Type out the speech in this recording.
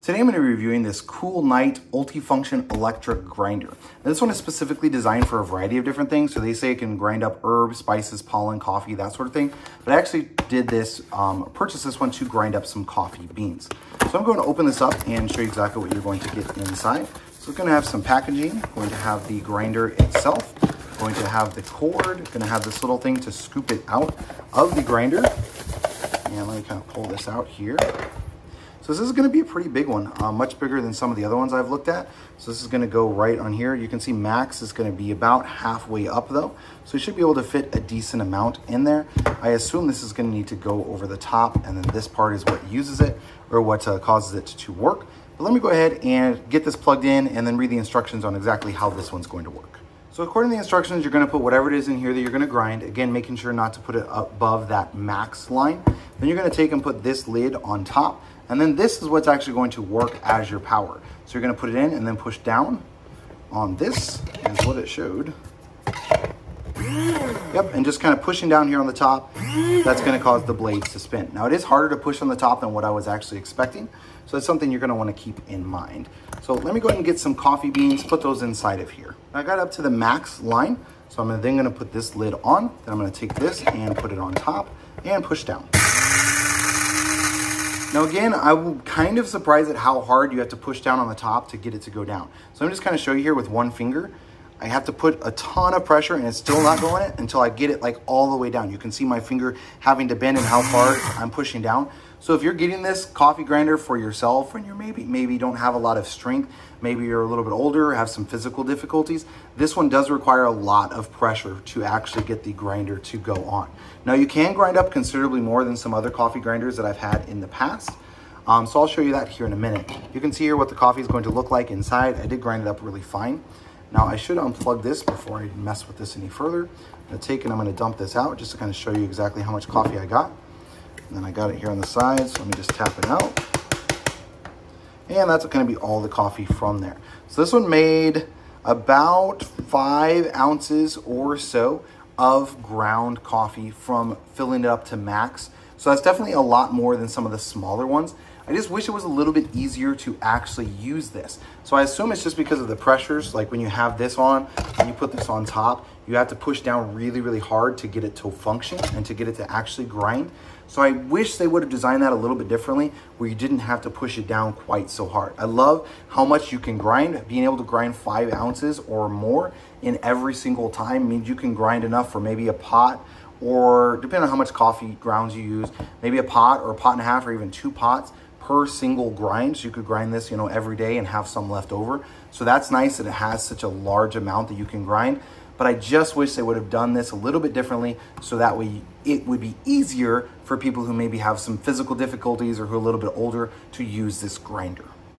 Today I'm going to be reviewing this Cool Knight Multifunction Electric Grinder. Now, this one is specifically designed for a variety of different things. So they say it can grind up herbs, spices, pollen, coffee, that sort of thing. But I actually did this, purchased this one to grind up some coffee beans. So I'm going to open this up and show you exactly what you're going to get inside. So it's going to have some packaging, going to have the grinder itself, going to have the cord, going to have this little thing to scoop it out of the grinder. And let me kind of pull this out here. So this is going to be a pretty big one, much bigger than some of the other ones I've looked at. So this is going to go right on here. You can see max is going to be about halfway up though. So you should be able to fit a decent amount in there. I assume this is going to need to go over the top, and then this part is what uses it or what causes it to work. But let me go ahead and get this plugged in and then read the instructions on exactly how this one's going to work. So according to the instructions, you're going to put whatever it is in here that you're going to grind. Again, making sure not to put it above that max line. Then you're going to take and put this lid on top. And then this is what's actually going to work as your power. So you're going to put it in and then push down on this is what it showed. Yep, and just kind of pushing down here on the top, that's going to cause the blades to spin. Now it is harder to push on the top than what I was actually expecting. So it's something you're going to want to keep in mind. So let me go ahead and get some coffee beans, put those inside of here. I got up to the max line. So I'm then going to put this lid on. Then I'm going to take this and put it on top and push down. Now again, I'm kind of surprised at how hard you have to push down on the top to get it to go down. So I'm just kind of show you here with one finger. I have to put a ton of pressure and it's still not going it until I get it like all the way down. You can see my finger having to bend and how hard I'm pushing down. So if you're getting this coffee grinder for yourself and you're maybe don't have a lot of strength, maybe you're a little bit older, have some physical difficulties, this one does require a lot of pressure to actually get the grinder to go on. Now you can grind up considerably more than some other coffee grinders that I've had in the past. So I'll show you that here in a minute. You can see here what the coffee is going to look like inside. I did grind it up really fine. Now I should unplug this before I mess with this any further. I'm going to take and I'm going to dump this out just to kind of show you exactly how much coffee I got. And then I got it here on the side, so let me just tap it out. And that's going to be all the coffee from there. So this one made about 5 ounces or so of ground coffee from filling it up to max. So that's definitely a lot more than some of the smaller ones. I just wish it was a little bit easier to actually use this. So I assume it's just because of the pressures, like when you have this on and you put this on top, you have to push down really, really hard to get it to function and to get it to actually grind. So I wish they would have designed that a little bit differently where you didn't have to push it down quite so hard. I love how much you can grind. Being able to grind 5 ounces or more in every single time means you can grind enough for maybe a pot, or depending on how much coffee grounds you use, maybe a pot or a pot and a half or even 2 pots per single grind. So you could grind this, every day and have some left over. So that's nice that it has such a large amount that you can grind. But I just wish they would have done this a little bit differently so that way it would be easier for people who maybe have some physical difficulties or who are a little bit older to use this grinder.